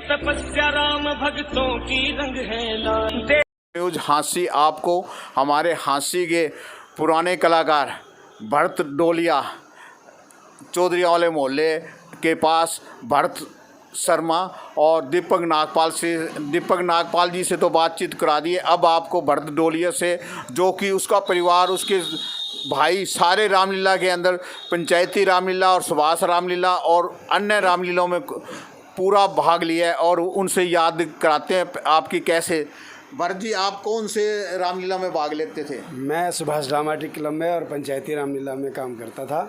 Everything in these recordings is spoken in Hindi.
तपस्या राम भक्तों की रंग है लाल। न्यूज हाँसी आपको हमारे हाँसी के पुराने कलाकार भरत डोलिया चौधरी वाले मोहल्ले के पास भरत शर्मा और दीपक नागपाल जी से तो बातचीत करा दी है। अब आपको भरत डोलिया से, जो कि उसका परिवार, उसके भाई सारे रामलीला के अंदर पंचायती रामलीला और सुभाष रामलीला और अन्य रामलीलाओं में पूरा भाग लिया है, और उनसे याद कराते हैं आपकी कैसे। भरत जी, आप कौन से रामलीला में भाग लेते थे? मैं सुभाष ड्रामेटिक क्लब में और पंचायती रामलीला में काम करता था,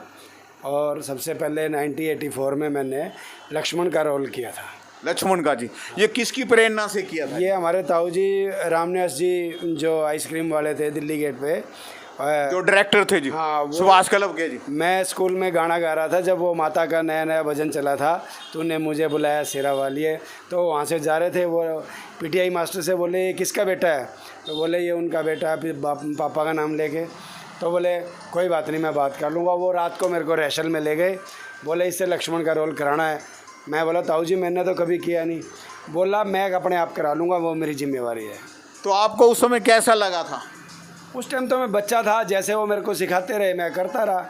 और सबसे पहले 1984 में मैंने लक्ष्मण का रोल किया था। लक्ष्मण का जी, ये किसकी प्रेरणा से किया था? ये हमारे ताऊ जी रामनिवास जी जो आइसक्रीम वाले थे दिल्ली गेट पे, जो डायरेक्टर थे जी। हाँ, सुभाष क्लब के जी। मैं स्कूल में गाना गा रहा था जब वो माता का नया नया भजन चला था, तो उन्हें मुझे बुलाया शेरा वालिए। तो वहाँ से जा रहे थे, वो पीटीआई मास्टर से बोले ये किसका बेटा है? तो बोले ये उनका बेटा है, फिर पापा का नाम लेके। तो बोले कोई बात नहीं, मैं बात कर लूँगा। वो रात को मेरे को रेशल में ले गए, बोले इससे लक्ष्मण का रोल कराना है। मैं बोला ताऊ जी मैंने तो कभी किया नहीं। बोला मैं अपने आप करा लूँगा, वो मेरी जिम्मेवारी है। तो आपको उस समय कैसा लगा था? उस टाइम तो मैं बच्चा था, जैसे वो मेरे को सिखाते रहे मैं करता रहा।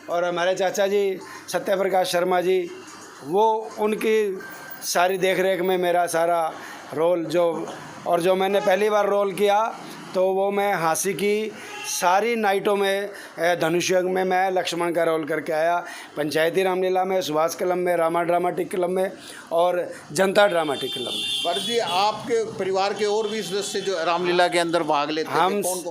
और हमारे चाचा जी सत्य प्रकाश शर्मा जी, वो उनकी सारी देख रेख में मेरा सारा रोल जो मैंने पहली बार रोल किया, तो वो मैं हाँसी की सारी नाइटों में धनुष यज्ञ में मैं लक्ष्मण का रोल करके आया। पंचायती रामलीला में, सुभाष क्लब में, रामा ड्रामेटिक क्लब में और जनता ड्रामेटिक क्लब में। भरत जी, आपके परिवार के और भी सदस्य जो रामलीला के अंदर भाग लेते थे?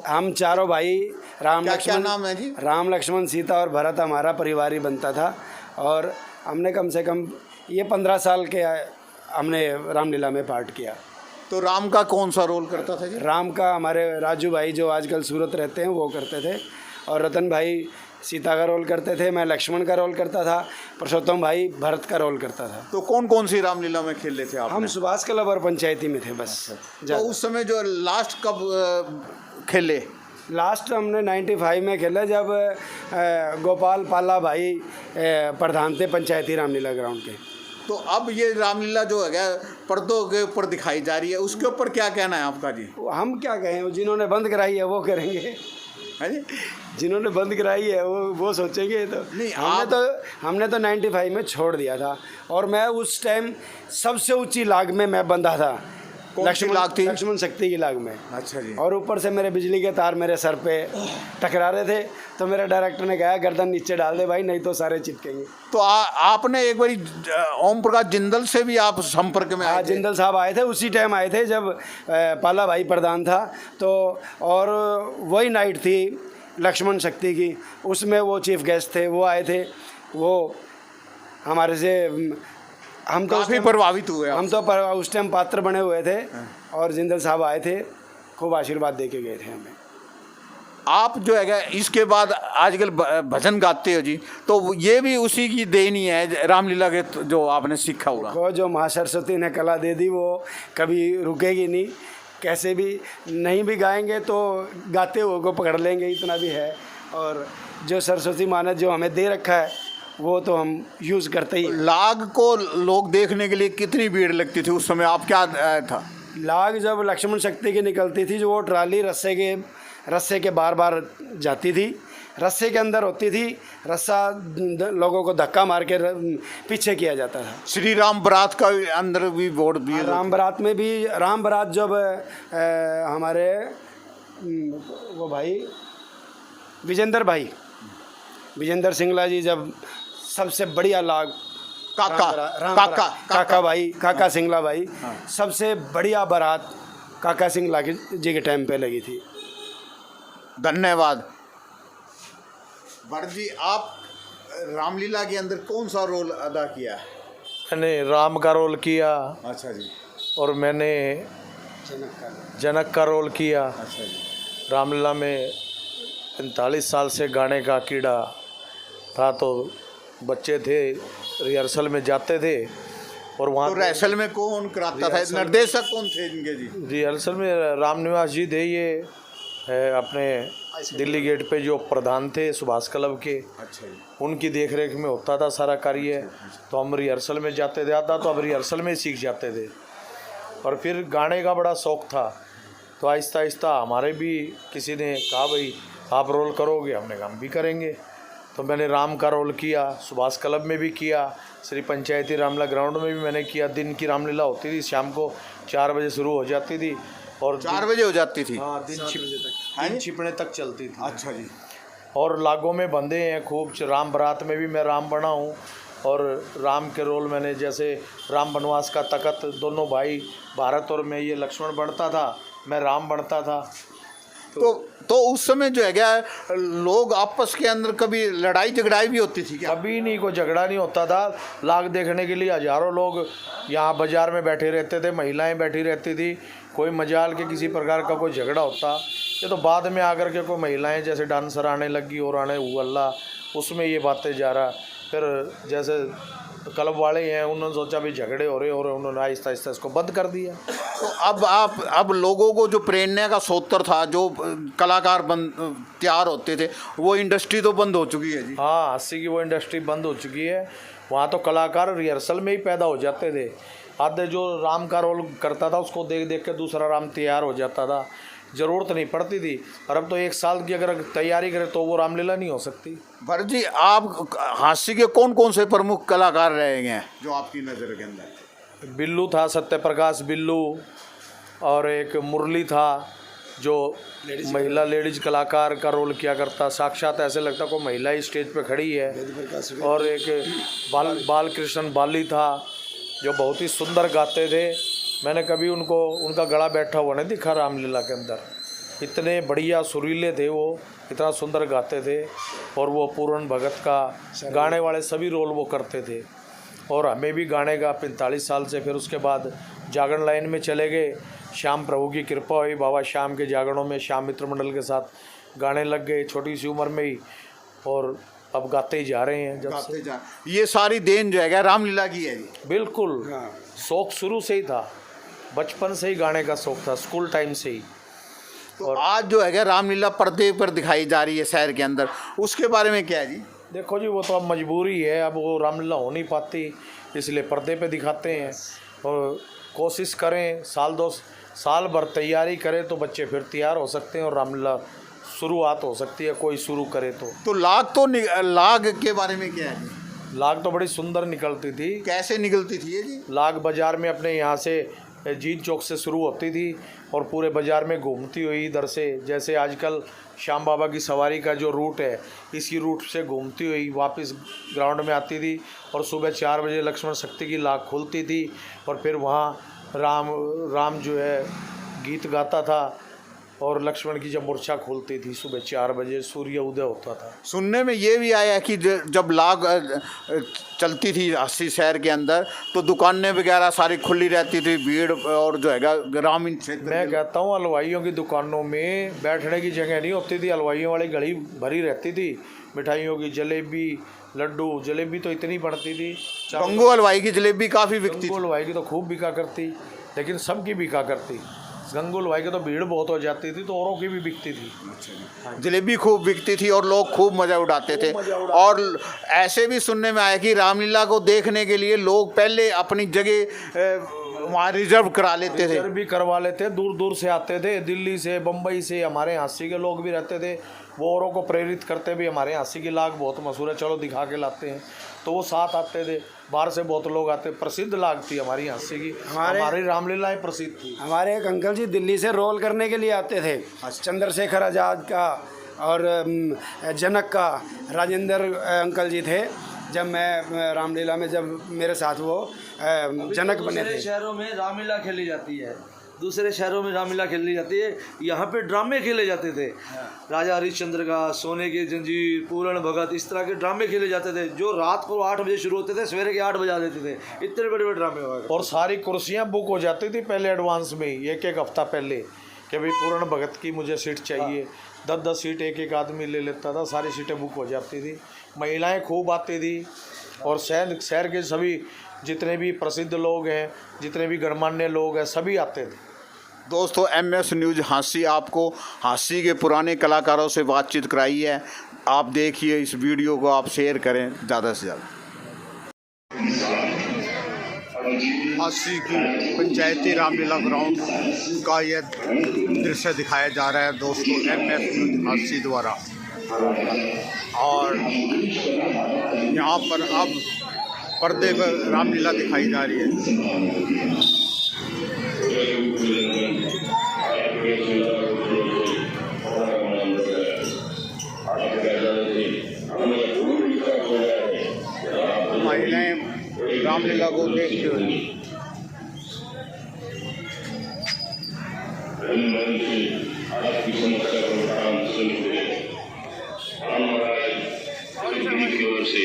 हम चारों भाई क्या नाम है जी? राम लक्ष्मण सीता और भरत हमारा परिवार ही बनता था। और हमने कम से कम ये 15 साल के हमने रामलीला में पार्ट किया। तो राम का कौन सा रोल करता था जी? राम का हमारे राजू भाई जो आजकल सूरत रहते हैं वो करते थे, और रतन भाई सीता का रोल करते थे। मैं लक्ष्मण का रोल करता था, पुरुषोत्तम भाई भरत का रोल करता था। तो कौन कौन सी रामलीला में खेले थे आप? हम सुभाष क्लब और पंचायती में थे बस। तो उस समय जो लास्ट कब खेले? लास्ट हमने 95 में खेला, जब गोपाल पाला भाई प्रधान थे पंचायती रामलीला ग्राउंड के। तो अब ये रामलीला जो है पर्दों के ऊपर दिखाई जा रही है, उसके ऊपर क्या कहना है आपका जी? हम क्या कहें, जिन्होंने बंद कराई है वो करेंगे। है जी? जिन्होंने बंद कराई है वो सोचेंगे। तो नहीं, हमने तो 95 में छोड़ दिया था, और मैं उस टाइम सबसे ऊंची लाग में मैं बंधा था। लक्ष्मण शक्ति की लाग में। अच्छा जी। और ऊपर से मेरे बिजली के तार मेरे सर पे टकरा रहे थे, तो मेरे डायरेक्टर ने कहा गर्दन नीचे डाल दे भाई, नहीं तो सारे चिपकेंगे। तो आपने एक बारी ओम प्रकाश जिंदल से भी आप संपर्क में आए थे? जिंदल साहब आए थे, उसी टाइम आए थे जब पाला भाई प्रधान था। तो और वही नाइट थी लक्ष्मण शक्ति की, उसमें वो चीफ गेस्ट थे, वो आए थे। वो हमारे से हम तो काफी प्रभावित हुए। हम तो उस टाइम पात्र बने हुए थे, और जिंदल साहब आए थे, खूब आशीर्वाद दे के गए थे हमें। आप जो है इसके बाद आजकल भजन गाते हो जी, तो ये भी उसी की देनी है रामलीला के, जो आपने सीखा होगा। वो जो माँ सरस्वती ने कला दे दी वो कभी रुकेगी नहीं, कैसे भी नहीं भी गाएंगे तो गाते हुए को पकड़ लेंगे, इतना भी है। और जो सरस्वती माँ ने जो हमें दे रखा है वो तो हम यूज़ करते ही। लाग को लोग देखने के लिए कितनी भीड़ लगती थी उस समय? आप क्या था? लाग जब लक्ष्मण शक्ति की निकलती थी, जो वो ट्राली रस्से के बार बार जाती थी, रस्से के अंदर होती थी, रस्सा लोगों को धक्का मार के पीछे किया जाता था। श्री राम बारात का अंदर भी बोर्ड भी? राम बारात जब हमारे वो भाई विजेंद्र सिंगला जी, जब सबसे बढ़िया लाग काका सिंगला भाई, सबसे बढ़िया बारात काका सिंगला जी के टाइम पे लगी थी। धन्यवाद। भरत जी, आप रामलीला के अंदर कौन सा रोल अदा किया? मैंने राम का रोल किया। अच्छा जी। और मैंने जनक का रोल किया। अच्छा जी। रामलीला में 45 साल से गाने का कीड़ा था, तो बच्चे थे, रिहर्सल में जाते थे। और वहाँ तो रिहर्सल में कौन कराता था? निर्देशक कौन थे इनके जी? रिहर्सल में रामनिवास जी थे, ये अपने दिल्ली गेट पे जो प्रधान थे सुभाष क्लब के, अच्छा जी। उनकी देखरेख में होता था सारा कार्य। तो हम रिहर्सल में जाते थे, आता तो अब रिहर्सल में ही सीख जाते थे। और फिर गाने का बड़ा शौक़ था, तो आहिस्ता आहिस्ता हमारे भी किसी ने कहा भाई आप रोल करोगे, हमने कहा हम भी करेंगे। तो मैंने राम का रोल किया, सुभाष क्लब में भी किया, श्री पंचायती रामलीला ग्राउंड में भी मैंने किया। दिन की रामलीला होती थी, शाम को 4 बजे शुरू हो जाती थी और 4 बजे हो जाती थी। हाँ, दिन छिपने तक चलती थी। अच्छा जी। और लागों में बंधे हैं खूब। राम बारात में भी मैं राम बना हूँ, और राम के रोल मैंने, जैसे राम वनवास का तखत, दोनों भाई भारत और मैं, ये लक्ष्मण बनता था, मैं राम बनता था। तो उस समय जो है क्या, लोग आपस के अंदर कभी लड़ाई झगड़ाई भी होती थी क्या? कभी नहीं, कोई झगड़ा नहीं होता था। लाग देखने के लिए हजारों लोग यहाँ बाजार में बैठे रहते थे, महिलाएं बैठी रहती थी। कोई मजाल के किसी प्रकार का कोई झगड़ा होता, ये तो बाद में आकर के कोई महिलाएं जैसे डांसर आने लगी और आने अल्लाह, उसमें ये बातें जा रहा। फिर जैसे क्लब वाले हैं, उन्होंने सोचा भी झगड़े हो रहे और उन्होंने आहिस्ता आहिस्ता इसको बंद कर दिया। तो अब लोगों को जो प्रेरणा का स्रोत था, जो कलाकार तैयार होते थे, वो इंडस्ट्री तो बंद हो चुकी है जी। हाँ, 80 की वो इंडस्ट्री बंद हो चुकी है। वहाँ तो कलाकार रिहर्सल में ही पैदा हो जाते थे। आधे जो राम का रोल करता था उसको देख देख के दूसरा राम तैयार हो जाता था, ज़रूरत नहीं पड़ती थी। और अब तो 1 साल की अगर तैयारी करे तो वो रामलीला नहीं हो सकती। भरत जी, आप हास्य के कौन कौन से प्रमुख कलाकार रहे हैं जो आपकी नज़र के अंदर? बिल्लू था, सत्य प्रकाश बिल्लू, और एक मुरली था जो महिला लेडीज कलाकार का रोल किया करता। साक्षात ऐसे लगता कोई महिला ही स्टेज पे खड़ी है। और एक बाल कृष्ण बाली था जो बहुत ही सुंदर गाते थे। मैंने कभी उनका गला बैठा हुआ नहीं दिखा रामलीला के अंदर। इतने बढ़िया सुरीले थे वो, इतना सुंदर गाते थे। और वो पूर्ण भगत का गाने वाले सभी रोल वो करते थे। और हमें भी गाने का 45 साल से, फिर उसके बाद जागरण लाइन में चले गए। श्याम प्रभु की कृपा हुई, बाबा श्याम के जागरणों में श्याम मित्र मंडल के साथ गाने लग गए छोटी सी उम्र में ही, और अब गाते ही जा रहे हैं। जब से ये सारी देन जो है रामलीला की है जी। बिल्कुल, शौक शुरू से ही था, बचपन से ही गाने का शौक था, स्कूल टाइम से ही। और आज जो है रामलीला पर्दे पर दिखाई जा रही है शहर के अंदर, उसके बारे में क्या है जी? देखो जी, वो तो अब मजबूरी है, अब वो रामलीला हो नहीं पाती, इसलिए पर्दे पे दिखाते हैं। और कोशिश करें, 1-2 साल भर तैयारी करें तो बच्चे फिर तैयार हो सकते हैं और रामलीला शुरुआत हो सकती है, कोई शुरू करे तो। लाग के बारे में क्या है? लाग तो बड़ी सुंदर निकलती थी। कैसे निकलती थी ये जी? लाग बाज़ार में अपने यहाँ से जीत चौक से शुरू होती थी और पूरे बाज़ार में घूमती हुई इधर से, जैसे आजकल श्याम बाबा की सवारी का जो रूट है, इसी रूट से घूमती हुई वापस ग्राउंड में आती थी। और सुबह 4 बजे लक्ष्मण शक्ति की लाग खुलती थी और फिर वहाँ राम जो है गीत गाता था। और लक्ष्मण की जब मूर्छा खुलती थी सुबह 4 बजे, सूर्य उदय होता था। सुनने में ये भी आया कि जब लाग चलती थी 80 शहर के अंदर, तो दुकानें वगैरह सारी खुली रहती थी, भीड़ और जो है ग्रामीण क्षेत्र। मैं कहता हूँ हलवाइयों की दुकानों में बैठने की जगह नहीं होती थी, हलवाइयों वाली घड़ी भरी रहती थी। मिठाइयों की, जलेबी, लड्डू, जलेबी तो इतनी बढ़ती थी। गंगू हलवाई की जलेबी काफ़ी बिकती थी। गंगू हलवाई की तो खूब बिका करती, लेकिन सबकी बिका करती। गंगू हलवाई की तो भीड़ बहुत हो जाती थी, तो औरों की भी बिकती थी। जलेबी खूब बिकती थी और लोग खूब मज़ा उड़ाते थे। और ऐसे भी सुनने में आया कि रामलीला को देखने के लिए लोग पहले अपनी जगह वहाँ रिजर्व करा लेते थे। रिजर्व भी करवा लेते, दूर दूर से आते थे, दिल्ली से, बम्बई से, हमारे हांसी के लोग भी रहते थे। वो औरों को प्रेरित करते भी, हमारे हांसी की लाग बहुत मशहूर है, चलो दिखा के लाते हैं। तो वो साथ आते थे, बाहर से बहुत लोग आते। प्रसिद्ध लाग थी हमारी हांसी की, हमारी रामलीलाएं प्रसिद्ध थी। हमारे एक अंकल जी दिल्ली से रोल करने के लिए आते थे, चंद्रशेखर आज़ाद का और जनक का, राजेंद्र अंकल जी थे। जब मैं रामलीला में, जब मेरे साथ वो जनक बने थे। शहरों में रामलीला खेली जाती है, दूसरे शहरों में रामलीला खेली जाती है, यहाँ पे ड्रामे खेले जाते थे। राजा हरिश्चंद्र का, सोने की जंजीर, पूर्ण भगत, इस तरह के ड्रामे खेले जाते थे जो रात को 8 बजे शुरू होते थे, सवेरे के 8 बजा देते थे। इतने बड़े बड़े ड्रामे हुआ। और सारी कुर्सियाँ बुक हो जाती थी पहले एडवांस में ही, 1-1 हफ्ता पहले, कि भाई पूर्ण भगत की मुझे सीट चाहिए। 10-10 सीट एक आदमी ले लेता था, सारी सीटें बुक हो जाती थी। महिलाएं खूब आती थी और शहर के सभी जितने भी प्रसिद्ध लोग हैं, जितने भी गणमान्य लोग हैं, सभी आते थे। दोस्तों MS न्यूज़ हाँसी आपको हाँसी के पुराने कलाकारों से बातचीत कराई है। आप देखिए इस वीडियो को, आप शेयर करें ज़्यादा से ज़्यादा। हाँसी की पंचायती रामलीला ग्राउंड का यह दृश्य दिखाया जा रहा है दोस्तों MS न्यूज़ हाँसी द्वारा। और यहाँ पर अब पर्दे पर रामलीला दिखाई जा रही है। महिलाएं रामलीला को देखते हुए की ओर से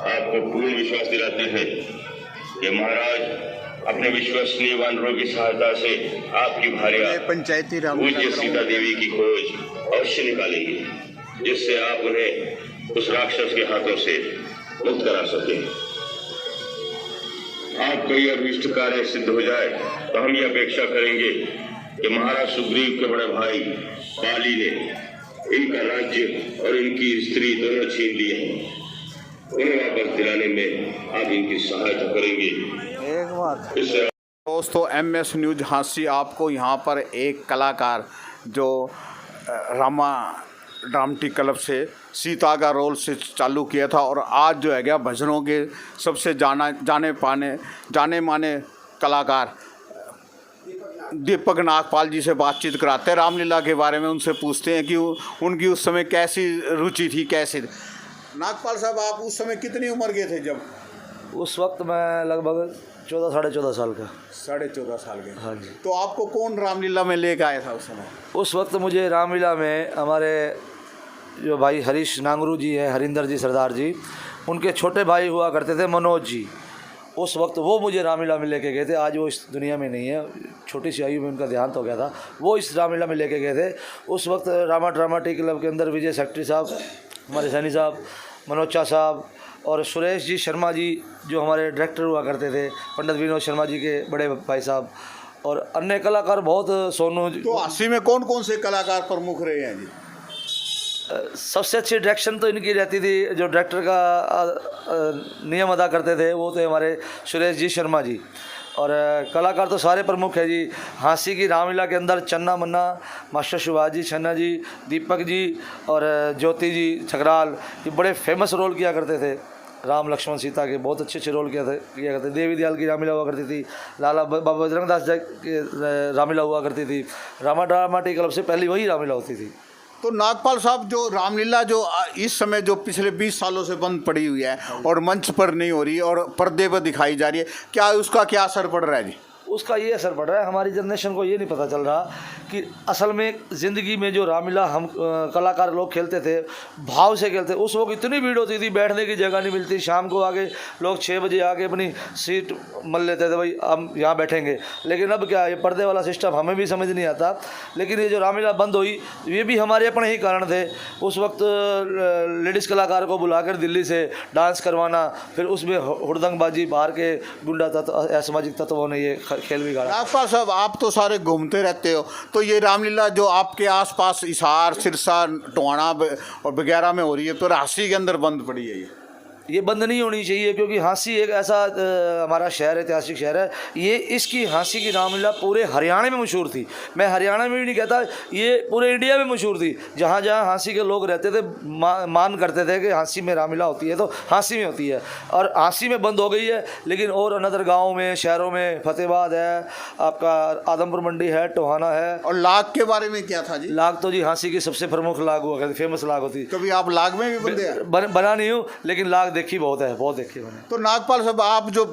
आपको पूर्ण विश्वास दिलाते हैं कि महाराज अपने विश्वसनीय वानरों की सहायता से आपकी भार्या पंचायती पूज्य सीता देवी की खोज अवश्य निकालेंगे, जिससे आप उन्हें उस राक्षस के हाथों से मुक्त करा सके। आपका यह अभीष्ट कार्य सिद्ध हो जाए तो हम ये अपेक्षा करेंगे कि महाराज सुग्रीव के बड़े भाई बाली ने इनका राज्य और इनकी स्त्री दोनों छीन लिए हैं, उन्हें वापस दिलाने में आप इनकी सहायता करेंगे। इससे दोस्तों MS न्यूज़ हाँसी आपको यहाँ पर एक कलाकार जो रामा ड्रामेटिक क्लब से सीता का रोल से चालू किया था और आज जो है क्या भजनों के सबसे जाने माने कलाकार दीपक नागपाल जी से बातचीत कराते हैं रामलीला के बारे में। उनसे पूछते हैं कि उनकी उस समय कैसी रुचि थी, कैसे। नागपाल साहब, आप उस समय कितनी उम्र के थे जब? उस वक्त मैं लगभग 14-14.5 साल का। 14.5 साल के? हाँ जी। तो आपको कौन रामलीला में लेकर आया था उस समय? उस वक्त मुझे रामलीला में हमारे जो भाई हरीश नांगरू जी हैं, हरिंदर जी सरदार जी, उनके छोटे भाई हुआ करते थे मनोज जी। उस वक्त वो मुझे रामलीला में लेके गए थे। आज वो इस दुनिया में नहीं है, छोटी सी आयु में उनका देहांत हो गया था। वो इस रामलीला में लेके गए थे। उस वक्त रामा ड्रामेटिक क्लब के अंदर विजय सेक्रेटरी साहब, हमारे सैनी साहब, मनोचा साहब और सुरेश जी शर्मा जी जो हमारे डायरेक्टर हुआ करते थे, पंडित विनोद शर्मा जी के बड़े भाई साहब और अन्य कलाकार बहुत। सोनू। तो हाँसी में कौन कौन से कलाकार प्रमुख रहे हैं जी? सबसे अच्छी डायरेक्शन तो इनकी रहती थी, जो डायरेक्टर का नियम अदा करते थे वो थे हमारे सुरेश जी शर्मा जी। और कलाकार तो सारे प्रमुख है जी। हाँसी की रामलीला के अंदर चन्ना मन्ना, मास्टर सुभाष जी छन्ना जी, दीपक जी और ज्योति जी छकराल, ये बड़े फेमस रोल किया करते थे। राम लक्ष्मण सीता के बहुत अच्छे रोल किया करते। देवी दयाल की रामलीला हुआ करती थी। लाला बाबा बजरंग दास की रामलीला हुआ करती थी। रामा ड्रामेटिक क्लब से पहले वही रामलीला होती थी। तो नागपाल साहब, जो रामलीला जो इस समय जो पिछले 20 सालों से बंद पड़ी हुई है और मंच पर नहीं हो रही और पर्दे पर दिखाई जा रही है, क्या उसका क्या असर पड़ रहा है जी? उसका ये असर पड़ रहा है, हमारी जनरेशन को ये नहीं पता चल रहा कि असल में ज़िंदगी में जो रामलीला हम कलाकार लोग खेलते थे, भाव से खेलते। उस वक्त इतनी भीड़ होती थी, बैठने की जगह नहीं मिलती। शाम को आके लोग 6 बजे आके अपनी सीट मल लेते थे, भाई हम यहाँ बैठेंगे। लेकिन अब क्या, ये पर्दे वाला सिस्टम हमें भी समझ नहीं आता। लेकिन ये जो रामलीला बंद हुई, ये भी हमारे अपने ही कारण थे। उस वक्त लेडीज़ कलाकार को बुलाकर दिल्ली से डांस करवाना, फिर उसमें हुड़दंगबाजी, बाहर के गुंडा तत्व, असामाजिक तत्वों ने ये खेल बिगाड़ा। नागपाल साहब, आप तो सारे घूमते रहते हो, तो ये रामलीला जो आपके आसपास हिसार, सिरसा, टोहाना और वगैरह में हो रही है, तो हाँसी के अंदर बंद पड़ी है ये बंद नहीं होनी चाहिए, क्योंकि हाँसी एक ऐसा हमारा शहर है, ऐतिहासिक शहर है। ये इसकी हाँसी की रामलीला पूरे हरियाणा में मशहूर थी। मैं हरियाणा में भी नहीं कहता, ये पूरे इंडिया में मशहूर थी। जहाँ जहाँ हाँसी के लोग रहते थे मान करते थे कि हाँसी में रामलीला होती है तो हाँसी में होती है। और हाँसी में बंद हो गई है, लेकिन और अनदर गाँव में, शहरों में, फतेहाबाद है, आपका आदमपुर मंडी है, टोहाना है। और लाग के बारे में क्या था जी? लाग तो जी हाँसी की सबसे प्रमुख लाग हुआ करती, फेमस लाग होती। कभी आप लाग में भी बंदे? बना नहीं हूँ, लेकिन लाग देखी बहुत है, बहुत देखी मैंने। तो नागपाल साहब, आप जो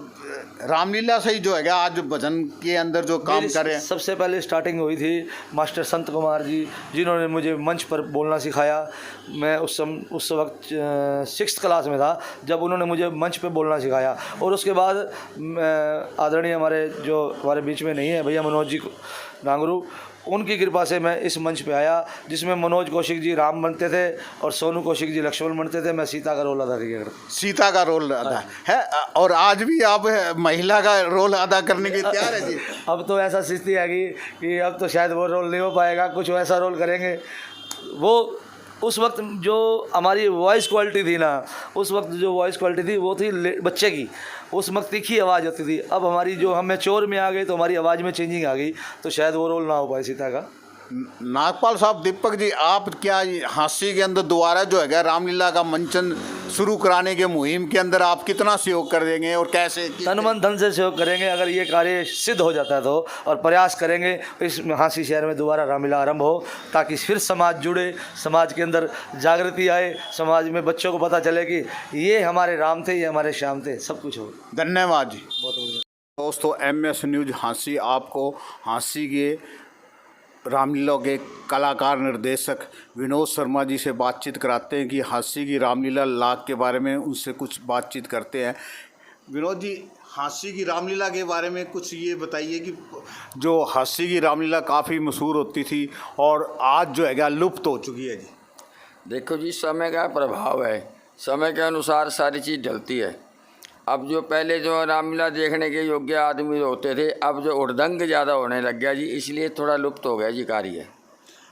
रामलीला से ही जो है आज भजन के अंदर जो काम कर रहे हैं, सबसे पहले स्टार्टिंग हुई थी मास्टर संत कुमार जी, जिन्होंने मुझे मंच पर बोलना सिखाया। मैं उस वक्त 6th क्लास में था जब उन्होंने मुझे मंच पे बोलना सिखाया। और उसके बाद आदरणीय हमारे जो हमारे बीच में नहीं है भैया मनोज जी नांगरू, उनकी कृपा से मैं इस मंच पे आया, जिसमें मनोज कौशिक जी राम बनते थे और सोनू कौशिक जी लक्ष्मण बनते थे। मैं सीता का रोल अदा किया करता। सीता का रोल अदा है और आज भी आप महिला का रोल अदा करने के तैयार है जी? अब तो ऐसा स्थिति है कि अब तो शायद वो रोल नहीं हो पाएगा, कुछ वैसा रोल करेंगे। वो उस वक्त जो हमारी वॉइस क्वालिटी थी ना, उस वक्त जो वॉइस क्वालिटी थी वो थी बच्चे की, उस वक्त तीखी आवाज़ होती थी। अब हमारी जो हम मैच्योर में आ गए तो हमारी आवाज़ में चेंजिंग आ गई, तो शायद वो रोल ना हो पाए सीता का। नागपाल साहब, दीपक जी, आप क्या हांसी के अंदर दोबारा जो है रामलीला का मंचन शुरू कराने के मुहिम के अंदर आप कितना सहयोग कर देंगे और कैसे? तन मन धन से सहयोग करेंगे अगर ये कार्य सिद्ध हो जाता है तो, और प्रयास करेंगे इस हांसी शहर में दोबारा रामलीला आरंभ हो, ताकि फिर समाज जुड़े, समाज के अंदर जागृति आए, समाज में बच्चों को पता चले कि ये हमारे राम थे, ये हमारे श्याम थे, सब कुछ हो। धन्यवाद जी। बहुत दोस्तों, MS न्यूज़ हांसी आपको हांसी के रामलीला के कलाकार निर्देशक विनोद शर्मा जी से बातचीत कराते हैं कि हांसी की रामलीला लाग के बारे में उनसे कुछ बातचीत करते हैं। विनोद जी, हांसी की रामलीला के बारे में कुछ ये बताइए कि जो हांसी की रामलीला काफ़ी मशहूर होती थी और आज जो है लुप्त हो चुकी है जी। देखो जी, समय का प्रभाव है, समय के अनुसार सारी चीज़ ढलती है। अब जो पहले जो रामलीला देखने के योग्य आदमी होते थे, अब जो उड़दंग ज़्यादा होने लग गया जी, इसलिए थोड़ा लुप्त हो गया जी कार्य।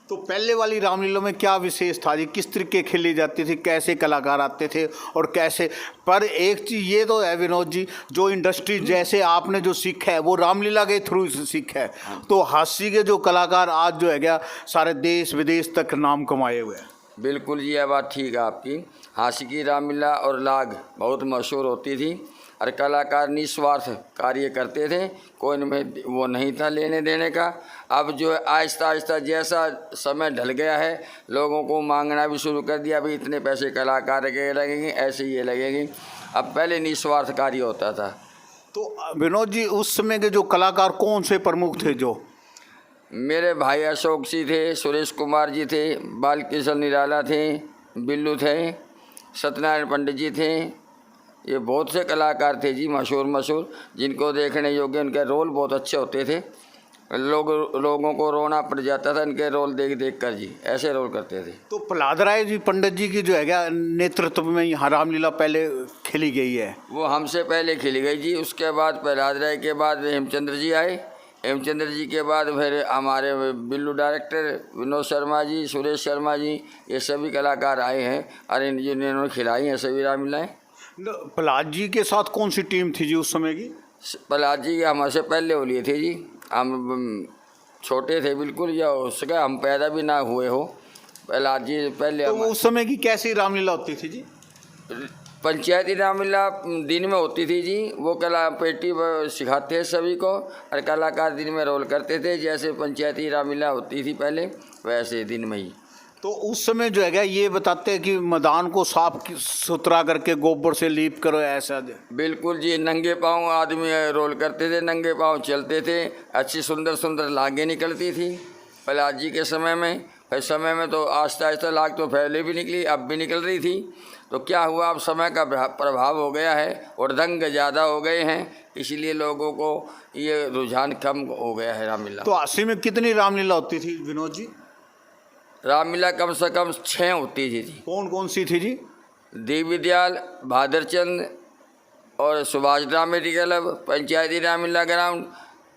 तो पहले वाली रामलीला में क्या विशेष था जी? किस तरीके खेली जाती थी, कैसे कलाकार आते थे और कैसे? पर एक चीज़ ये तो है विनोद जी, जो इंडस्ट्री जैसे आपने जो सीखा है वो रामलीला के थ्रू सीखा है, तो हांसी के जो कलाकार आज जो है क्या सारे देश विदेश तक नाम कमाए हुए हैं। बिल्कुल जी, यह बात ठीक है आपकी। हांसी की रामलीला और लाग बहुत मशहूर होती थी और कलाकार निस्वार्थ कार्य करते थे, कोई में वो नहीं था लेने देने का। अब जो आहिस्ता आहिस्ता जैसा समय ढल गया है, लोगों को मांगना भी शुरू कर दिया, भाई इतने पैसे कलाकार के लगेंगे, ऐसे ये लगेंगे। अब पहले निस्वार्थ कार्य होता था। तो विनोद जी, उस समय के जो कलाकार कौन से प्रमुख थे? जो मेरे भाई अशोक जी थे, सुरेश कुमार जी थे, बालकृष्ण निराला थे, बिल्लू थे, सत्यनारायण पंडित जी थे, ये बहुत से कलाकार थे जी, मशहूर, जिनको देखने योग्य। उनके रोल बहुत अच्छे होते थे, लोगों को रोना पड़ जाता था इनके रोल देख कर जी, ऐसे रोल करते थे। तो प्रहलाद राय जी पंडित जी की जो है क्या नेतृत्व में यहाँ रामलीला पहले खेली गई है? वो हमसे पहले खेली गई जी, उसके बाद प्रहलाद राय के बाद हेमचंद्र जी आए, हेमचंद्र जी के बाद फिर हमारे बिल्लू डायरेक्टर विनोद शर्मा जी, सुरेश शर्मा जी, ये सभी कलाकार आए हैं और इन्होंने खिलाई हैं सभी रामलीलाएँ। प्रहलाद जी के साथ कौन सी टीम थी जी उस समय की? प्रहलाद जी हमारे पहले हो लिए थे जी, हम छोटे थे बिल्कुल, या हो सका हम पैदा भी ना हुए हो, प्रहलाद जी पहले। तो उस समय की कैसी रामलीला होती थी जी? पंचायती रामलीला दिन में होती थी जी, वो कला पेटी सिखाते हैं सभी को और कलाकार दिन में रोल करते थे। जैसे पंचायती रामलीला होती थी पहले, वैसे दिन में ही। तो उस समय जो है ये बताते हैं कि मैदान को साफ सुथरा करके गोबर से लीप करो, ऐसा? बिल्कुल जी, नंगे पाँव आदमी रोल करते थे, नंगे पाँव चलते थे, अच्छी सुंदर लागे निकलती थी प्रहलाद जी के समय में। फिर समय में तो आहिस्ता आहिस्ता लाग तो पहले भी निकली, अब भी निकल रही थी। तो क्या हुआ, अब समय का प्रभाव हो गया है, उड़दंग ज़्यादा हो गए हैं, इसलिए लोगों को ये रुझान कम हो गया है रामलीला। तो 80 में कितनी रामलीला होती थी विनोद जी? रामलीला कम से कम 6 होती थी जी। कौन कौन सी थी जी? देव विद्याल, भादरचंद और सुभाष ड्रामेटी क्लब, पंचायती रामलीला ग्राउंड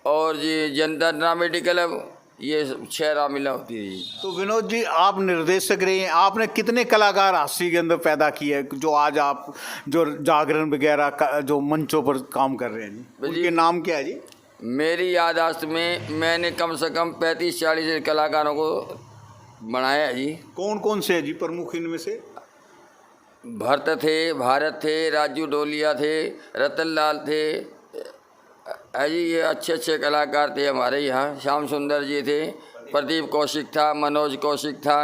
और जी जनता ड्रामेटी क्लब, ये 6 रामलीला होती है जी। तो विनोद जी, आप निर्देशक रहे हैं, आपने कितने कलाकार हांसी के अंदर पैदा किए जो आज आप जो जागरण वगैरह जो मंचों पर काम कर रहे हैं जी, उनके नाम क्या है जी? मेरी याददाश्त में मैंने कम से कम 35-40 कलाकारों को बनाया है जी। कौन कौन से है जी प्रमुख इनमें से? भरत थे, भारत थे, राजू डोलिया थे, रतन लाल थे जी, ये अच्छे कलाकार थे हमारे यहाँ। श्याम सुंदर जी थे, प्रदीप कौशिक था, मनोज कौशिक था,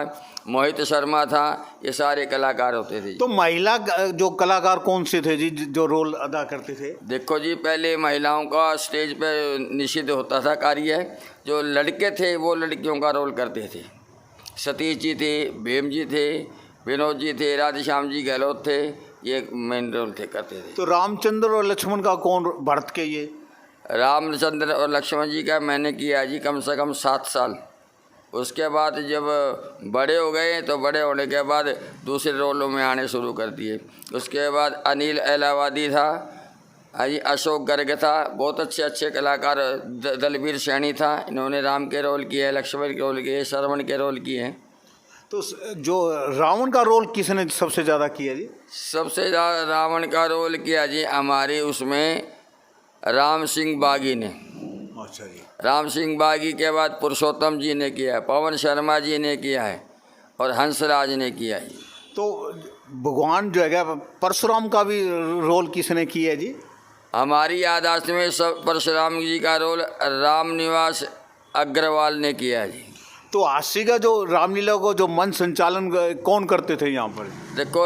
मोहित शर्मा था, ये सारे कलाकार होते थे। तो महिला जो कलाकार कौन से थे जी जो रोल अदा करते थे? देखो जी, पहले महिलाओं का स्टेज पे निषिद्ध होता था कार्य, जो लड़के थे वो लड़कियों का रोल करते थे। सतीश जी थे, भीम जी थे, विनोद जी थे, राधेश्याम जी गहलोत थे, ये मेन रोल थे करते थे। तो रामचंद्र और लक्ष्मण का कौन भरत के? ये रामचंद्र और लक्ष्मण जी का मैंने किया जी कम से कम 7 साल। उसके बाद जब बड़े हो गए तो बड़े होने के बाद दूसरे रोलों में आने शुरू कर दिए। उसके बाद अनिल इलाहाबादी था, अजी अशोक गर्ग था, बहुत अच्छे अच्छे कलाकार, दलबीर सैनी था, इन्होंने राम के रोल किए, लक्ष्मण के रोल किए, श्रवण के रोल किए हैं। तो जो रावण का रोल किसने सबसे ज़्यादा किया जी? सबसे ज़्यादा रावण का रोल किया जी हमारे उसमें राम सिंह बागी ने। अच्छा जी। राम सिंह बागी के बाद पुरुषोत्तम जी ने किया है, पवन शर्मा जी ने किया है और हंसराज ने किया है। तो भगवान जो है परशुराम का भी रोल किसने किया है जी? हमारी याददाश्त में सब परशुराम जी का रोल रामनिवास अग्रवाल ने किया है जी। तो हास्य का जो रामलीला को जो मन संचालन कौन करते थे यहाँ पर? देखो,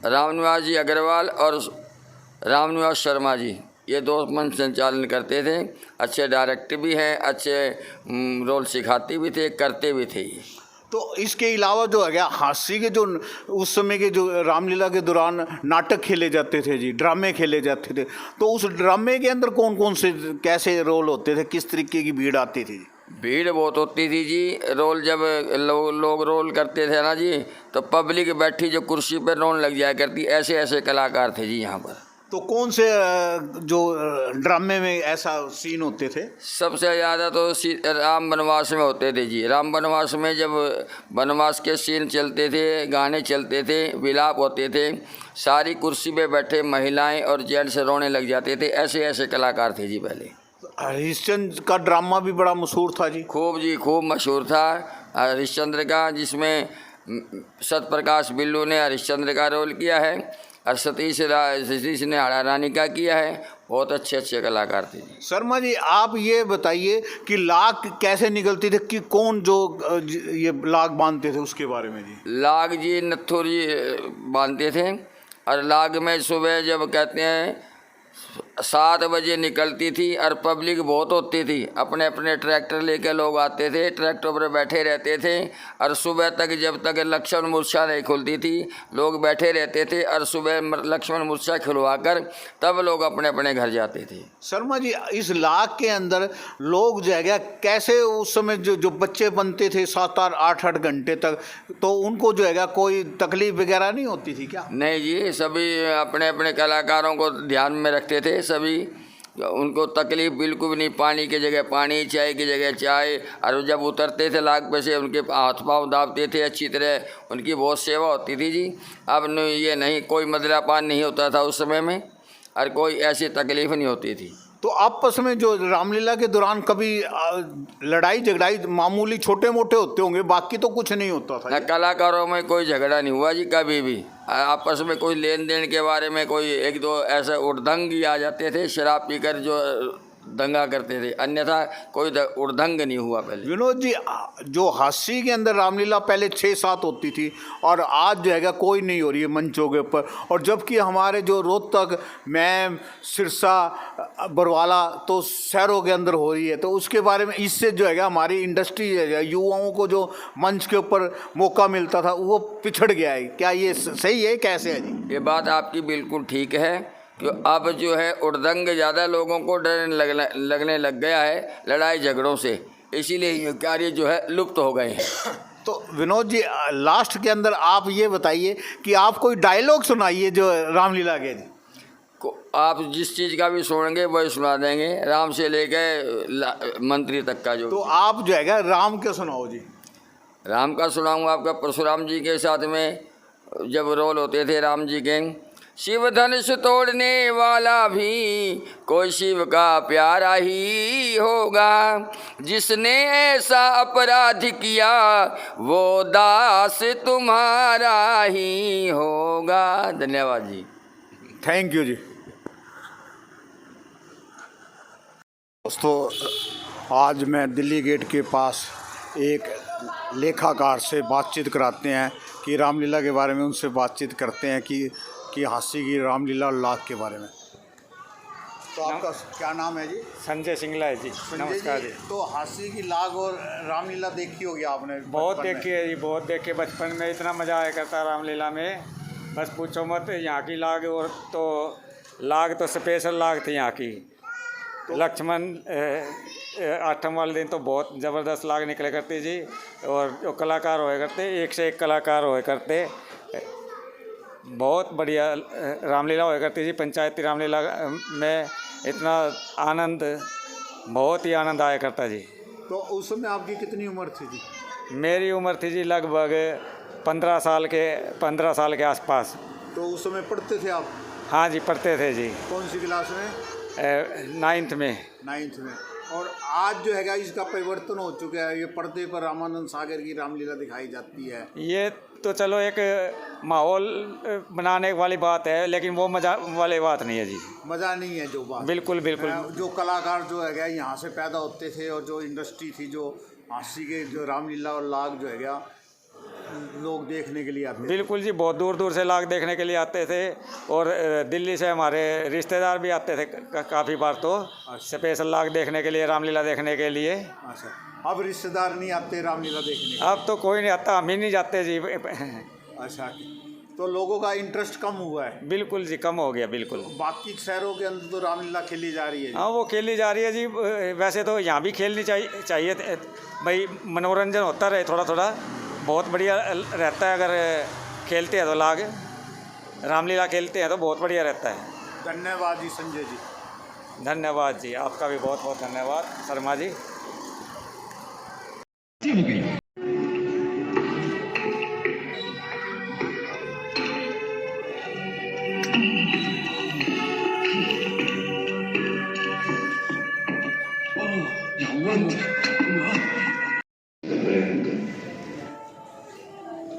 रामनिवास जी अग्रवाल और रामनिवास शर्मा जी, ये दो मन संचालन करते थे। अच्छे डायरेक्टर भी हैं, अच्छे रोल सिखाते भी थे, करते भी थे। तो इसके अलावा जो है हास्य के जो उस समय के जो रामलीला के दौरान नाटक खेले जाते थे जी, ड्रामे खेले जाते थे, तो उस ड्रामे के अंदर कौन कौन से कैसे रोल होते थे, किस तरीके की भीड़ आती थी? भीड़ बहुत होती थी जी। रोल जब लोग रोल करते थे ना जी, तो पब्लिक बैठी जो कुर्सी पर रोने लग जाया करती, ऐसे ऐसे कलाकार थे जी यहाँ पर। तो कौन से जो ड्रामे में ऐसा सीन होते थे? सबसे ज़्यादा तो राम वनवास में होते थे जी। राम वनवास में जब वनवास के सीन चलते थे, गाने चलते थे, विलाप होते थे, सारी कुर्सी पे बैठे महिलाएं और जेंट्स रोने लग जाते थे। ऐसे ऐसे कलाकार थे जी पहले। हरिश्चंद्र का ड्रामा भी बड़ा मशहूर था जी। खूब जी, खूब मशहूर था हरिश्चंद्र का, जिसमें सत्यप्रकाश बिल्लू ने हरिश्चंद्र का रोल किया है और सतीश ने हरा रानी का किया है। बहुत अच्छे अच्छे कलाकार थे जी। शर्मा जी, आप ये बताइए कि लाग कैसे निकलती थे, कि कौन जो ये लाग बांधते थे उसके बारे में जी? लाग जी नत्थुर जी बांधते थे, और लाग में सुबह जब कहते हैं 7 बजे निकलती थी और पब्लिक बहुत होती थी। अपने अपने ट्रैक्टर लेकर लोग आते थे, ट्रैक्टर पर बैठे रहते थे और सुबह तक, जब तक लक्ष्मण मूर्छा नहीं खुलती थी, लोग बैठे रहते थे और सुबह लक्ष्मण मूर्छा खुलवा कर तब लोग अपने अपने घर जाते थे। शर्मा जी, इस लाग के अंदर लोग जो है कैसे उस समय जो बच्चे बनते थे 7-8 घंटे तक, तो उनको जो है कोई तकलीफ वगैरह नहीं होती थी क्या? नहीं जी, सभी अपने अपने कलाकारों को ध्यान में रखते थे। सभी, उनको तकलीफ बिल्कुल नहीं, पानी की जगह पानी, चाय की जगह चाय, और जब उतरते थे लाग पे से उनके हाथ पाँव दाबते थे, अच्छी तरह उनकी बहुत सेवा होती थी जी। अब ये नहीं, कोई मदिरापान नहीं होता था उस समय में और कोई ऐसी तकलीफ नहीं होती थी। तो आपस में जो रामलीला के दौरान कभी लड़ाई झगड़ाई मामूली छोटे मोटे होते होंगे, बाकी तो कुछ नहीं होता था? न, कलाकारों में कोई झगड़ा नहीं हुआ जी कभी भी। आपस में कोई लेन देन के बारे में कोई एक दो ऐसे उड़दंग ही आ जाते थे, शराब पीकर जो दंगा करते थे, अन्यथा कोई उड़दंग नहीं हुआ पहले। विनोद जी, जो हास्य के अंदर रामलीला पहले 6-7 होती थी और आज जो है कोई नहीं हो रही है मंचों के ऊपर, और जबकि हमारे जो रोहतक, मैम, सिरसा, बरवाला तो शहरों के अंदर हो रही है, तो उसके बारे में, इससे जो है हमारी इंडस्ट्री है, युवाओं को जो मंच के ऊपर मौका मिलता था वो पिछड़ गया है, क्या ये सही है, कैसे है जी? ये बात आपकी बिल्कुल ठीक है कि अब जो है उड़दंग ज़्यादा लोगों को डरने लगने लग गया है लड़ाई झगड़ों से, इसीलिए ये कार्य जो है लुप्त हो गए हैं। तो विनोद जी, लास्ट के अंदर आप ये बताइए कि आप कोई डायलॉग सुनाइए जो रामलीला के। आप जिस चीज़ का भी सुनेंगे वही सुना देंगे, राम से लेकर मंत्री तक का जो। तो आप जो है राम के सुनाओ जी। राम का सुनाऊंगा आपका। परशुराम जी के साथ में जब रोल होते थे राम जी के, शिव धनुष तोड़ने वाला भी कोई शिव का प्यारा ही होगा, जिसने ऐसा अपराध किया वो दास तुम्हारा ही होगा। धन्यवाद जी। थैंक यू जी। दोस्तों, आज मैं दिल्ली गेट के पास एक लेखाकार से बातचीत कराते हैं कि रामलीला के बारे में उनसे बातचीत करते हैं कि हास्य की रामलीला और लाग के बारे में। तो आपका क्या नाम है जी? संजय सिंगला है जी। नमस्कार जी। तो हास्य की लाग और रामलीला देखी होगी आपने? बहुत देखी है जी, बहुत देखे। बचपन में इतना मज़ा आया करता रामलीला में, बस पूछो मत। यहाँ की लाग और तो लाग तो स्पेशल लाग थी यहाँ की। लक्ष्मण आठम वाले दिन तो बहुत ज़बरदस्त लाग निकले करते जी। और जो कलाकार होए करते, एक से एक कलाकार होए करते, बहुत बढ़िया रामलीला होए करती जी। पंचायती रामलीला में इतना आनंद, बहुत ही आनंद आया करता जी। तो उस समय आपकी कितनी उम्र थी जी? मेरी उम्र थी जी लगभग 15 साल के आसपास। तो उस समय पढ़ते थे आप? हाँ जी, पढ़ते थे जी। कौन सी क्लास में? 9th में। 9th में। और आज जो है इसका परिवर्तन हो चुका है, ये पर्दे पर रामानंद सागर की रामलीला दिखाई जाती है। ये तो चलो एक माहौल बनाने वाली बात है, लेकिन वो मजा वाली बात नहीं है जी। मज़ा नहीं है जो बात। बिल्कुल बिल्कुल। जो कलाकार जो है यहाँ से पैदा होते थे, और जो इंडस्ट्री थी, जो हांसी के जो रामलीला और लाग जो है लोग देखने के लिए आते थे। बिल्कुल जी, बहुत दूर दूर से लाग देखने के लिए आते थे। और दिल्ली से हमारे रिश्तेदार भी आते थे काफ़ी बार, तो स्पेशल लाग देखने के लिए, रामलीला देखने के लिए। अच्छा, अब रिश्तेदार नहीं आते रामलीला देखने? अब तो कोई नहीं आता, हम ही नहीं जाते जी। अच्छा, तो लोगों का इंटरेस्ट कम हुआ है? बिल्कुल जी, कम हो गया बिल्कुल। बाकी शहरों के अंदर तो रामलीला खेली जा रही है? हाँ, वो खेली जा रही है जी। वैसे तो यहाँ भी खेलनी चाहिए भाई, मनोरंजन होता रहे थोड़ा थोड़ा, बहुत बढ़िया रहता है। अगर खेलते हैं तो लाग रामलीला खेलते हैं तो बहुत बढ़िया रहता है। धन्यवाद जी संजय जी। धन्यवाद जी, आपका भी बहुत बहुत धन्यवाद शर्मा जी।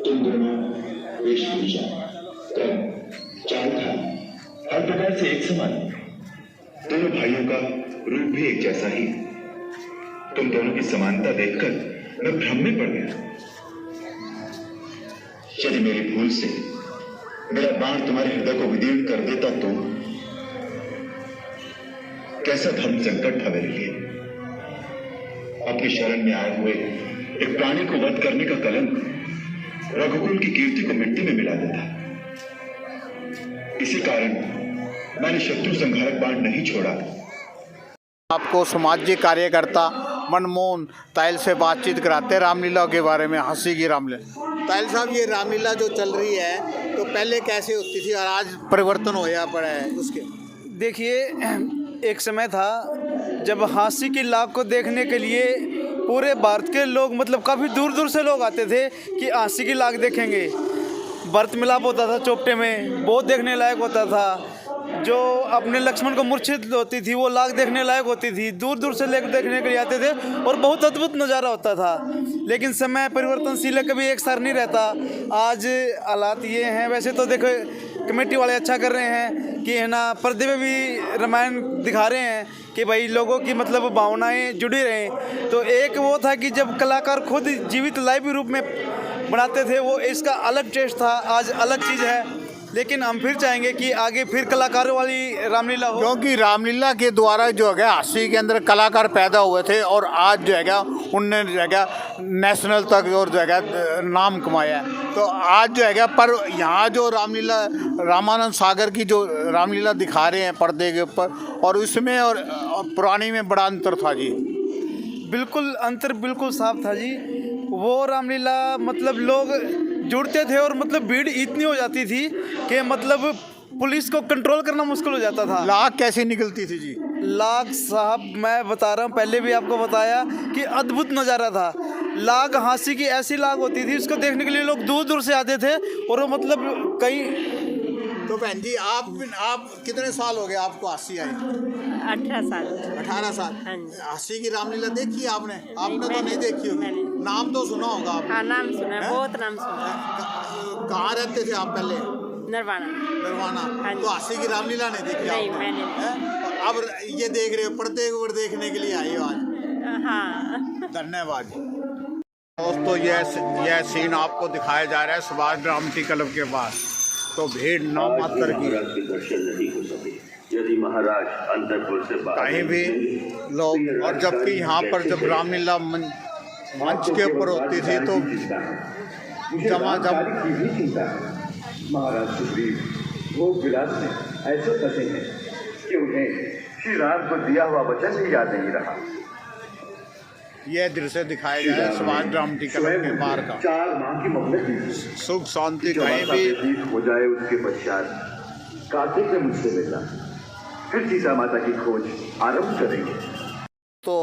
तुम दोनों वेशभूषा, क्रम, चाल ढाल हर प्रकार से एक समान। दोनों भाइयों का रूप भी एक जैसा ही। तुम दोनों की समानता देखकर मैं भ्रम में पड़ गया। यदि मेरी भूल से मेरा बाण तुम्हारे हृदय को विदीर्ण कर देता तो कैसा धर्म संकट था मेरे लिए। अपनी शरण में आए हुए एक प्राणी को वध करने का कलंक रघुकुल की कीर्ति को मिट्टी में मिला देता। इसी कारण मैंने शत्रु संहारक बाण नहीं छोड़ा। आपको सामाजिक कार्यकर्ता मनमोहन तायल से बातचीत कराते हैं रामलीला के बारे में, हंसी की रामलीला। तायल साहब, ये रामलीला जो चल रही है तो पहले कैसे होती थी और आज परिवर्तन होया पड़ा है उसके? देखिए, एक समय था जब हांसी की लाग को देखने के लिए पूरे भारत के लोग, मतलब काफ़ी दूर दूर से लोग आते थे कि हांसी की लाग देखेंगे। भरत मिलाप होता था चौपटे में, बहुत देखने लायक होता था। जो अपने लक्ष्मण को मूर्छित होती थी वो लाग देखने लायक होती थी। दूर दूर से लोग देखने के लिए आते थे और बहुत अद्भुत नज़ारा होता था। लेकिन समय परिवर्तनशील है, कभी एक सार नहीं रहता। आज हालात ये हैं, वैसे तो देखो कमेटी वाले अच्छा कर रहे हैं कि है ना, पर्दे पे भी रामायण दिखा रहे हैं कि भाई लोगों की मतलब भावनाएं जुड़ी रहें। तो एक वो था कि जब कलाकार खुद जीवित लाइव रूप में बनाते थे, वो इसका अलग टेस्ट था। आज अलग चीज़ है, लेकिन हम फिर चाहेंगे कि आगे फिर कलाकारों वाली रामलीला हो, क्योंकि रामलीला के द्वारा जो है हांसी के अंदर कलाकार पैदा हुए थे और आज जो है उनने जो है नेशनल तक और जो है नाम कमाया है। तो आज जो है पर यहाँ जो रामलीला रामानंद सागर की जो रामलीला दिखा रहे हैं पर्दे के ऊपर, और उसमें और पुरानी में बड़ा अंतर था जी। बिल्कुल अंतर बिल्कुल साफ था जी। वो रामलीला मतलब लोग जुड़ते थे और मतलब भीड़ इतनी हो जाती थी कि मतलब पुलिस को कंट्रोल करना मुश्किल हो जाता था। लाग कैसे निकलती थी जी? लाग साहब, मैं बता रहा हूँ, पहले भी आपको बताया कि अद्भुत नज़ारा था। लाग हांसी की ऐसी लाग होती थी, उसको देखने के लिए लोग दूर दूर से आते थे। और वो मतलब कई तो बहन जी, आप कितने साल हो गए आपको हांसी आई? 18 साल। 18 साल। हाँ जी। हांसी की रामलीला देखी आपने? आपने तो नहीं देखी होगी, नाम तो सुना होगा आपने? हाँ, नाम सुना है, बहुत नाम सुना। कहाँ रहते थे आप पहले? नरवाना। नरवाना। तो हांसी की रामलीला नहीं देखी? नहीं, मैंने। अब ये देख रहे हो, पर्दे ऊपर देखने के लिए आई हो आज? हाँ। धन्यवाद दोस्तों। यह सीन आपको दिखाया जा रहा है सुभाष ड्रामेटी क्लब के पास। तो भीड़ नामात्र की दर्शन नहीं हो सके यदि महाराज अंतरपुर से कहीं भी लोग, और जबकि यहाँ पर जब रामलीला मंच के ऊपर होती थी तो जमा महाराज सुग्रीव भोग विलास में ऐसे फंसे हैं कि उन्हें श्री राम को दिया हुआ वचन भी याद नहीं रहा। यह दृश्य दिखाया गया है सुभाष ड्रामेटिक क्लब के बाहर का। 4 माह की मोहलत दी, सुख शांति जो कहीं माता भी व्यतीत हो जाए उसके पश्चात कार्तिक ने मुझसे मिला, फिर सीता माता की खोज आरंभ करेंगे। तो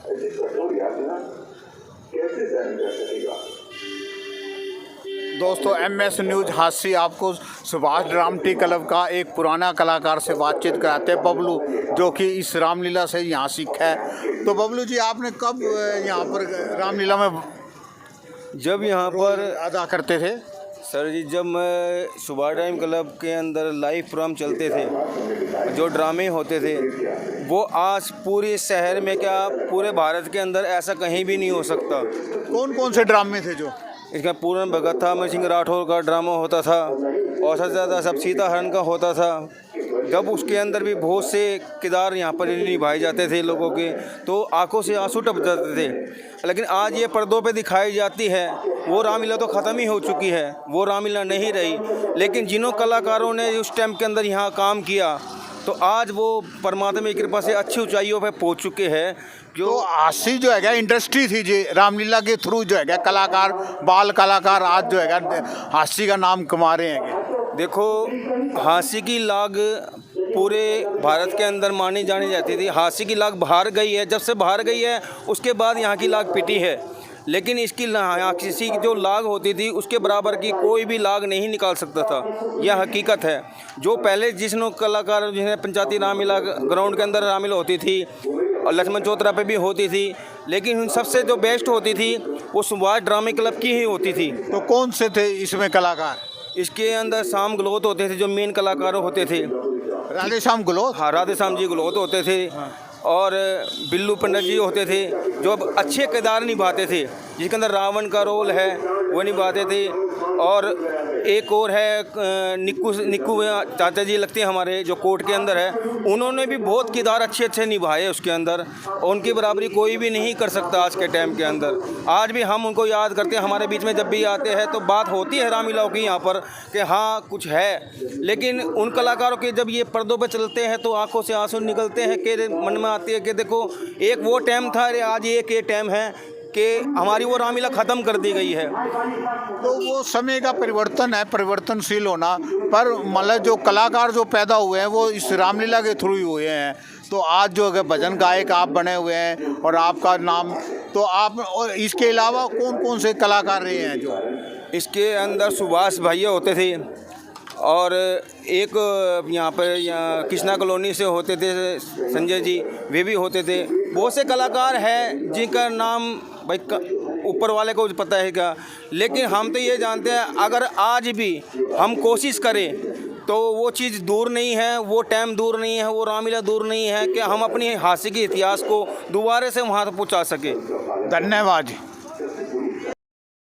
ऐसी कठोर यातना कैसे सहन कर सकेगा? दोस्तों MS न्यूज़ हादसी आपको सुभाष ड्रामेटिक क्लब का एक पुराना कलाकार से बातचीत कराते हैं, बबलू, जो कि इस रामलीला से यहाँ सीखा है। तो बबलू जी, आपने कब यहाँ पर रामलीला में जब यहाँ पर अदा करते थे? सर जी, जब मैं सुभाष ड्रामेटिक क्लब के अंदर लाइव प्रोग्राम चलते थे, जो ड्रामे होते थे, वो आज पूरे शहर में क्या पूरे भारत के अंदर ऐसा कहीं भी नहीं हो सकता। कौन कौन से ड्रामे थे जो? इसका पूरन भगत था, अमर सिंह राठौर का ड्रामा होता था, और सबसे ज़्यादा सब सीता हरण का होता था। जब उसके अंदर भी बहुत से किरदार यहाँ पर निभाए जाते थे लोगों के, तो आंखों से आंसू टप जाते थे। लेकिन आज ये पर्दों पे दिखाई जाती है, वो रामलीला तो ख़त्म ही हो चुकी है, वो रामलीला नहीं रही। लेकिन जिन्हों कलाकारों ने उस टाइम के अंदर यहाँ काम किया, तो आज वो परमात्मा की कृपा से अच्छी ऊंचाइयों पे पहुँच चुके हैं। जो हास्य जो है इंडस्ट्री थी जी, रामलीला के थ्रू जो है कलाकार, बाल कलाकार आज जो है हास्य का नाम कमा रहे हैं। देखो, हास्य की लाग पूरे भारत के अंदर मानी जानी जाती थी। हास्य की लाग बाहर गई है, जब से बाहर गई है उसके बाद यहाँ की लाग पिटी है। लेकिन इसकी किसी की जो लाग होती थी उसके बराबर की कोई भी लाग नहीं निकाल सकता था। यह हकीकत है। जो पहले जिसने कलाकार जिन्हें पंचायती रामलीला ग्राउंड के अंदर रामलीला होती थी और लक्ष्मण चौतरा पे भी होती थी, लेकिन सबसे जो बेस्ट होती थी वो सुभाष ड्रामेटिक क्लब की ही होती थी। तो कौन से थे इसमें कलाकार? इसके अंदर शाम गहलोत होते थे, जो मेन कलाकार होते थे। राधे श्याम गहलोत? हाँ, राधे श्याम जी गहलोत होते थे। और बिल्लू पंडित जी होते थे, जो अब अच्छे किरदार निभाते थे, जिसके अंदर रावण का रोल है वो निभाते थे। और एक और है निक्कू चाचा जी लगते हैं हमारे, जो कोर्ट के अंदर है, उन्होंने भी बहुत किरदार अच्छे अच्छे निभाए उसके अंदर, और उनकी बराबरी कोई भी नहीं कर सकता आज के टाइम के अंदर। आज भी हम उनको याद करते हैं, हमारे बीच में जब भी आते हैं तो बात होती है रामलीला की यहाँ पर कि हाँ कुछ है। लेकिन उन कलाकारों के जब ये पर्दों पर चलते हैं तो आंखों से आंसू निकलते हैं कि मन में आती है कि देखो, एक वो टाइम था, आज एक ये टाइम है कि हमारी वो रामलीला ख़त्म कर दी गई है। तो वो समय का परिवर्तन है, परिवर्तनशील होना। पर मतलब जो कलाकार जो पैदा हुए हैं वो इस रामलीला के थ्रू ही हुए हैं। तो आज जो है भजन गायक आप बने हुए हैं और आपका नाम, तो आप, और इसके अलावा कौन कौन से कलाकार रहे हैं जो? इसके अंदर सुभाष भैया होते थे, और एक यहाँ पर कृष्णा कॉलोनी से होते थे संजय जी, वे भी होते थे। बहुत से कलाकार हैं जिनका नाम भाई ऊपर वाले को पता है क्या। लेकिन हम तो ये जानते हैं, अगर आज भी हम कोशिश करें तो वो चीज़ दूर नहीं है, वो टाइम दूर नहीं है, वो रामलीला दूर नहीं है कि हम अपनी हास्य के इतिहास को दोबारा से वहाँ तक पहुँचा सके। धन्यवाद।